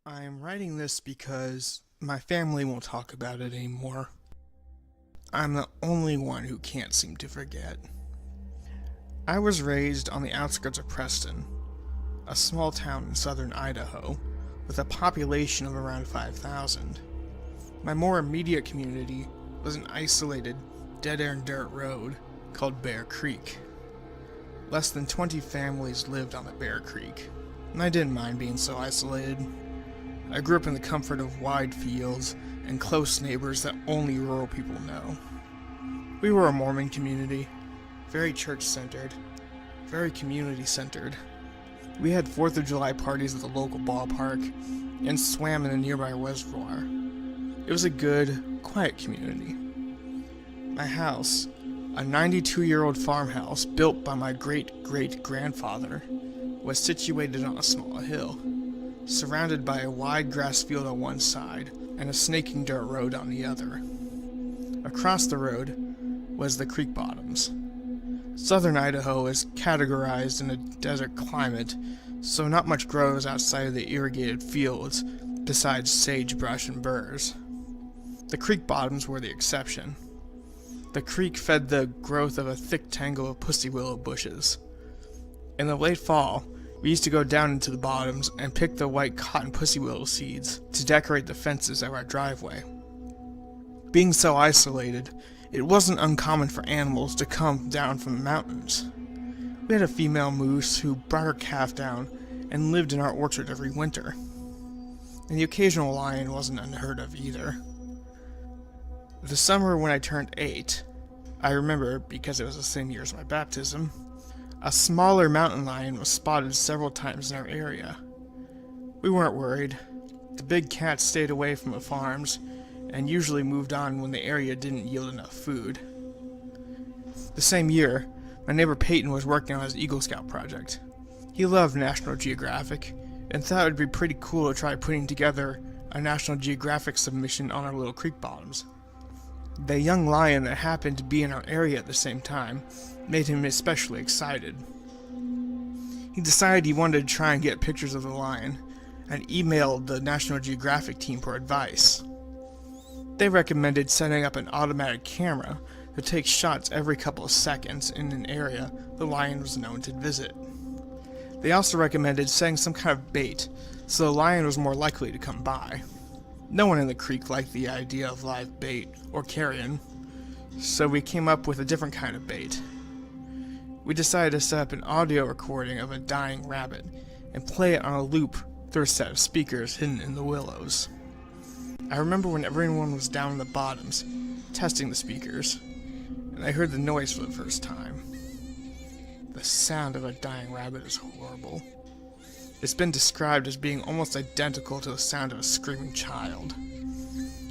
I'm writing this because my family won't talk about it anymore. I'm the only one who can't seem to forget. I was raised on the outskirts of Preston, a small town in southern Idaho, with a population of around 5,000. My more immediate community was an isolated, dead-end dirt road called Bear Creek. Less than 20 families lived on the Bear Creek, and I didn't mind being so isolated. I grew up in the comfort of wide fields and close neighbors that only rural people know. We were a Mormon community, very church-centered, very community-centered. We had 4th of July parties at the local ballpark and swam in a nearby reservoir. It was a good, quiet community. My house, a 92-year-old farmhouse built by my great-great-grandfather, was situated on a small hill, surrounded by a wide grass field on one side and a snaking dirt road on the other. Across the road was the creek bottoms. Southern Idaho is categorized in a desert climate, so not much grows outside of the irrigated fields besides sagebrush and burrs. The creek bottoms were the exception. The creek fed the growth of a thick tangle of pussy willow bushes. In the late fall, we used to go down into the bottoms and pick the white cotton pussy willow seeds to decorate the fences of our driveway. Being so isolated, it wasn't uncommon for animals to come down from the mountains. We had a female moose who brought her calf down and lived in our orchard every winter. And the occasional lion wasn't unheard of either. The summer when I turned 8, I remember because it was the same year as my baptism, a smaller mountain lion was spotted several times in our area. We weren't worried. The big cats stayed away from the farms and usually moved on when the area didn't yield enough food. The same year, my neighbor Peyton was working on his Eagle Scout project. He loved National Geographic and thought it would be pretty cool to try putting together a National Geographic submission on our little creek bottoms. The young lion that happened to be in our area at the same time made him especially excited. He decided he wanted to try and get pictures of the lion, and emailed the National Geographic team for advice. They recommended setting up an automatic camera to take shots every couple of seconds in an area the lion was known to visit. They also recommended setting some kind of bait, so the lion was more likely to come by. No one in the creek liked the idea of live bait or carrion, so we came up with a different kind of bait. We decided to set up an audio recording of a dying rabbit and play it on a loop through a set of speakers hidden in the willows. I remember when everyone was down in the bottoms, testing the speakers, and I heard the noise for the first time. The sound of a dying rabbit is horrible. It's been described as being almost identical to the sound of a screaming child.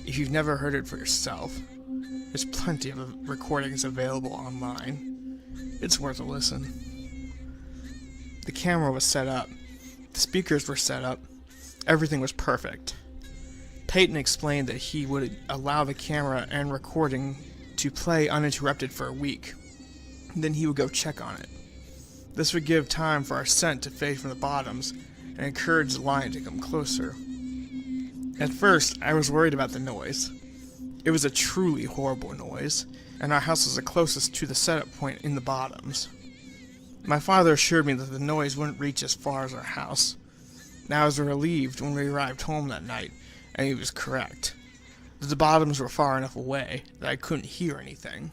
If you've never heard it for yourself, there's plenty of recordings available online. It's worth a listen. The camera was set up. The speakers were set up. Everything was perfect. Peyton explained that he would allow the camera and recording to play uninterrupted for a week. Then he would go check on it. This would give time for our scent to fade from the bottoms and encourage the lion to come closer. At first, I was worried about the noise. It was a truly horrible noise, and our house was the closest to the setup point in the bottoms. My father assured me that the noise wouldn't reach as far as our house. Now I was relieved when we arrived home that night, and he was correct. The bottoms were far enough away that I couldn't hear anything.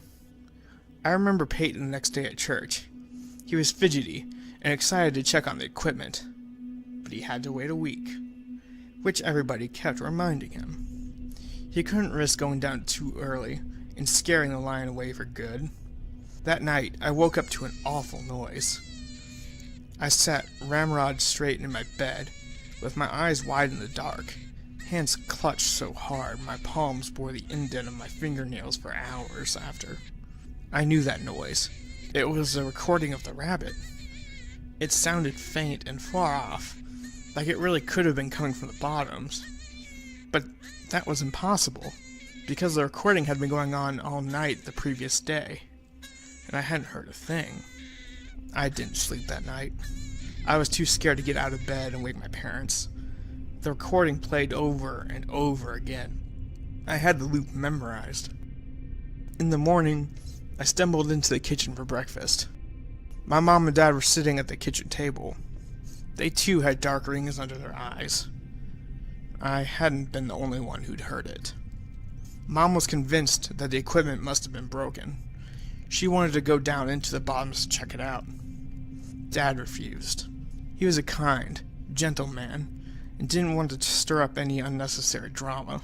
I remember Peyton the next day at church. He was fidgety and excited to check on the equipment, but he had to wait a week, which everybody kept reminding him. He couldn't risk going down too early and scaring the lion away for good. That night, I woke up to an awful noise. I sat ramrod straight in my bed, with my eyes wide in the dark, hands clutched so hard my palms bore the indent of my fingernails for hours after. I knew that noise. It was a recording of the rabbit. It sounded faint and far off, like it really could have been coming from the bottoms. But that was impossible, because the recording had been going on all night the previous day, and I hadn't heard a thing. I didn't sleep that night. I was too scared to get out of bed and wake my parents. The recording played over and over again. I had the loop memorized. In the morning, I stumbled into the kitchen for breakfast. My mom and dad were sitting at the kitchen table. They too had dark rings under their eyes. I hadn't been the only one who'd heard it. Mom was convinced that the equipment must have been broken. She wanted to go down into the bottoms to check it out. Dad refused. He was a kind, gentle man, and didn't want to stir up any unnecessary drama.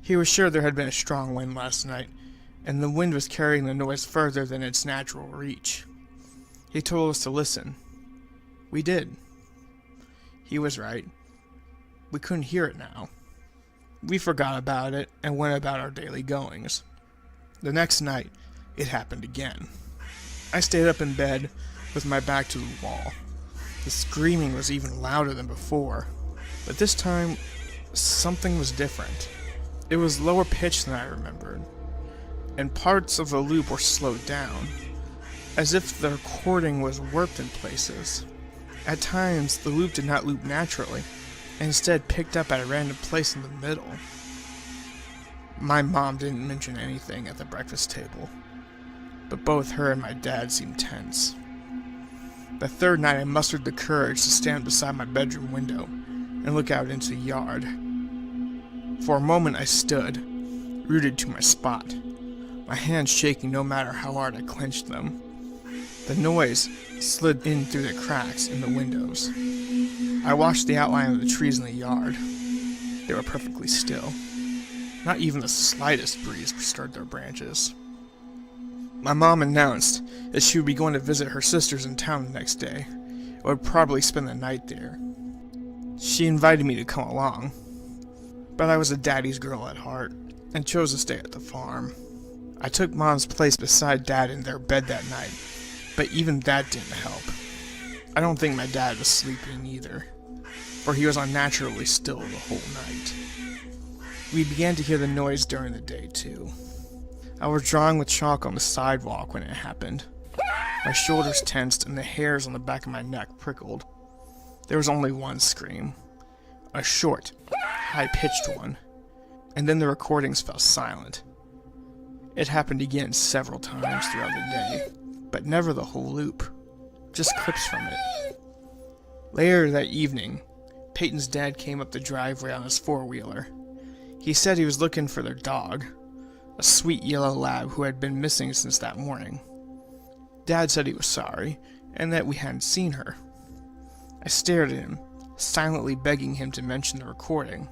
He was sure there had been a strong wind last night, and the wind was carrying the noise further than its natural reach. He told us to listen. We did. He was right. We couldn't hear it now. We forgot about it and went about our daily goings. The next night, it happened again. I stayed up in bed with my back to the wall. The screaming was even louder than before, but this time, something was different. It was lower pitched than I remembered, and parts of the loop were slowed down, as if the recording was warped in places. At times, the loop did not loop naturally, and instead picked up at a random place in the middle. My mom didn't mention anything at the breakfast table, but both her and my dad seemed tense. The third night I mustered the courage to stand beside my bedroom window and look out into the yard. For a moment I stood, rooted to my spot, my hands shaking no matter how hard I clenched them. The noise slid in through the cracks in the windows. I watched the outline of the trees in the yard. They were perfectly still. Not even the slightest breeze stirred their branches. My mom announced that she would be going to visit her sisters in town the next day, and would probably spend the night there. She invited me to come along, but I was a daddy's girl at heart, and chose to stay at the farm. I took Mom's place beside Dad in their bed that night, but even that didn't help. I don't think my dad was sleeping either, for he was unnaturally still the whole night. We began to hear the noise during the day, too. I was drawing with chalk on the sidewalk when it happened. My shoulders tensed and the hairs on the back of my neck prickled. There was only one scream. A short, high-pitched one. And then the recordings fell silent. It happened again several times throughout the day, but never the whole loop. Just clips from it. Later that evening, Peyton's dad came up the driveway on his four-wheeler. He said he was looking for their dog, a sweet yellow lab who had been missing since that morning. Dad said he was sorry, and that we hadn't seen her. I stared at him, silently begging him to mention the recording.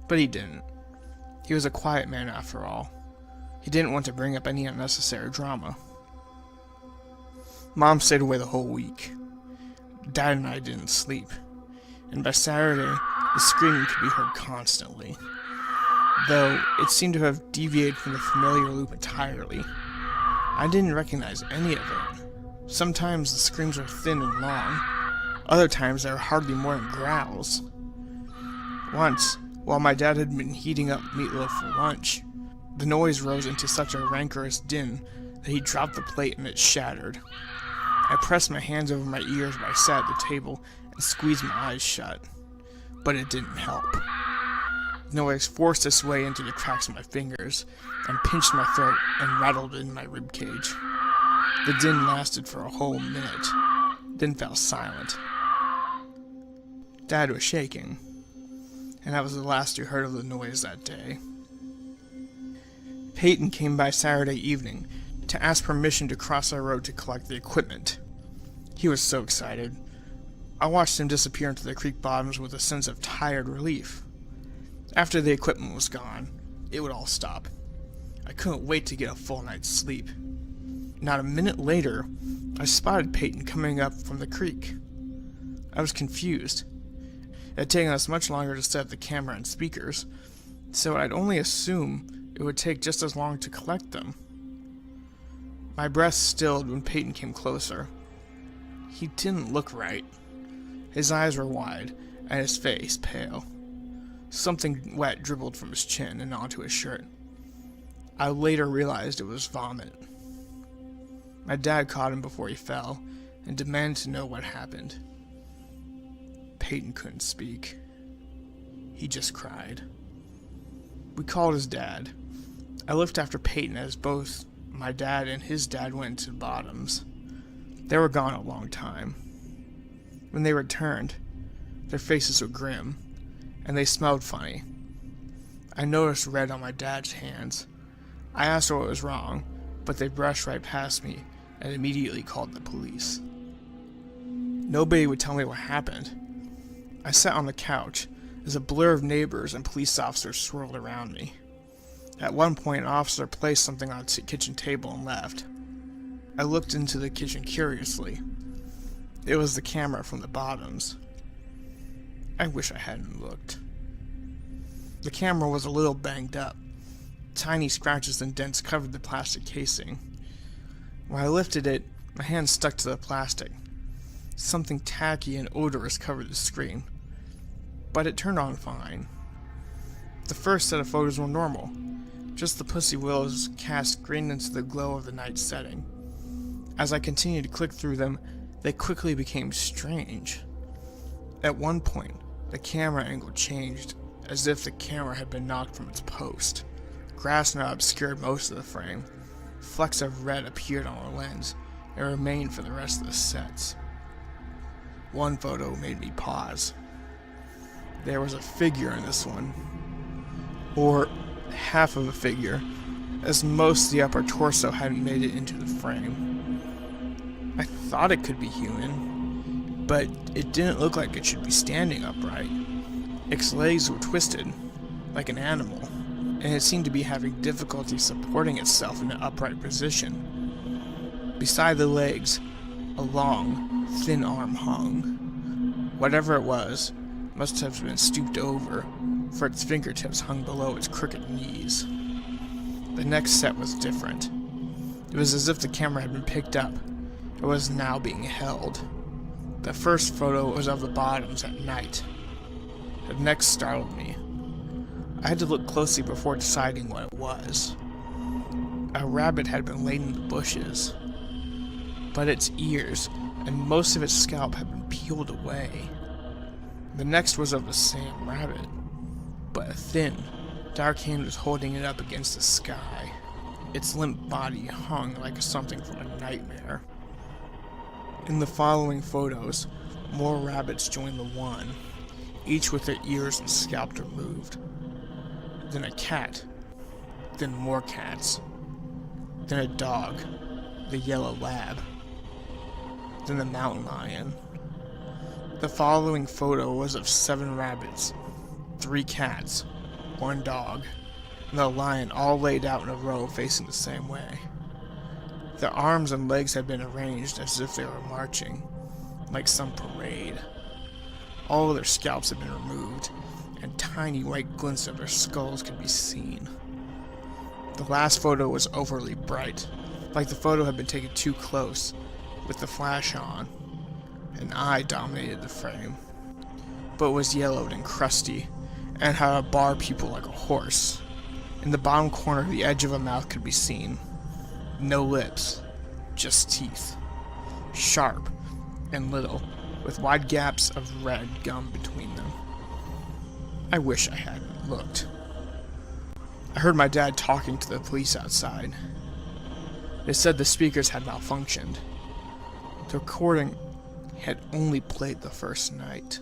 But he didn't. He was a quiet man after all. He didn't want to bring up any unnecessary drama. Mom stayed away the whole week. Dad and I didn't sleep, and by Saturday, the screaming could be heard constantly, though it seemed to have deviated from the familiar loop entirely. I didn't recognize any of it. Sometimes the screams were thin and long. Other times they were hardly more than growls. Once, while my dad had been heating up meatloaf for lunch, the noise rose into such a rancorous din that he dropped the plate and it shattered. I pressed my hands over my ears while I sat at the table and squeezed my eyes shut, but it didn't help. The noise forced its way into the cracks of my fingers and pinched my throat and rattled in my ribcage. The din lasted for a whole minute, then fell silent. Dad was shaking, and that was the last we heard of the noise that day. Peyton came by Saturday evening to ask permission to cross our road to collect the equipment. He was so excited. I watched him disappear into the creek bottoms with a sense of tired relief. After the equipment was gone, it would all stop. I couldn't wait to get a full night's sleep. Not a minute later, I spotted Peyton coming up from the creek. I was confused. It had taken us much longer to set up the camera and speakers, so I'd only assume it would take just as long to collect them. My breath stilled when Peyton came closer. He didn't look right. His eyes were wide, and his face pale. Something wet dribbled from his chin and onto his shirt. I later realized it was vomit. My dad caught him before he fell, and demanded to know what happened. Peyton couldn't speak. he just cried. We called his dad. I looked after Peyton as both my dad and his dad went to the bottoms. They were gone a long time. When they returned, their faces were grim, and they smelled funny. I noticed red on my dad's hands. I asked her what was wrong, but they brushed right past me and immediately called the police. Nobody would tell me what happened. I sat on the couch as a blur of neighbors and police officers swirled around me. At one point, an officer placed something on the kitchen table and left. I looked into the kitchen curiously. It was the camera from the bottoms. I wish I hadn't looked. The camera was a little banged up. Tiny scratches and dents covered the plastic casing. When I lifted it, my hand stuck to the plastic. Something tacky and odorous covered the screen, but it turned on fine. The first set of photos were normal, just the pussy willows cast green into the glow of the night setting. As I continued to click through them, they quickly became strange. At one point, the camera angle changed, as if the camera had been knocked from its post. Grass now obscured most of the frame. Flecks of red appeared on the lens and remained for the rest of the sets. One photo made me pause. There was a figure in this one, or half of a figure, as most of the upper torso hadn't made it into the frame. I thought it could be human, but it didn't look like it should be standing upright. Its legs were twisted, like an animal, and it seemed to be having difficulty supporting itself in an upright position. Beside the legs, a long, thin arm hung. Whatever it was must have been stooped over, for its fingertips hung below its crooked knees. The next set was different. It was as if the camera had been picked up and was now being held. The first photo was of the bottoms at night. The next startled me. I had to look closely before deciding what it was. A rabbit had been laid in the bushes, but its ears and most of its scalp had been peeled away. The next was of the same rabbit, but a thin, dark hand was holding it up against the sky. Its limp body hung like something from a nightmare. In the following photos, more rabbits joined the one, each with their ears and scalp removed. Then a cat, then more cats, then a dog, the yellow lab, then the mountain lion. The following photo was of 7 rabbits, 3 cats, 1 dog, and the lion all laid out in a row facing the same way. Their arms and legs had been arranged as if they were marching, like some parade. All of their scalps had been removed, and tiny white glints of their skulls could be seen. The last photo was overly bright, like the photo had been taken too close, with the flash on. An eye dominated the frame, but was yellowed and crusty, and had a bar pupil like a horse. In the bottom corner, the edge of a mouth could be seen. No lips, just teeth. Sharp and little, with wide gaps of red gum between them. I wish I hadn't looked. I heard my dad talking to the police outside. They said the speakers had malfunctioned. The recording had only played the first night.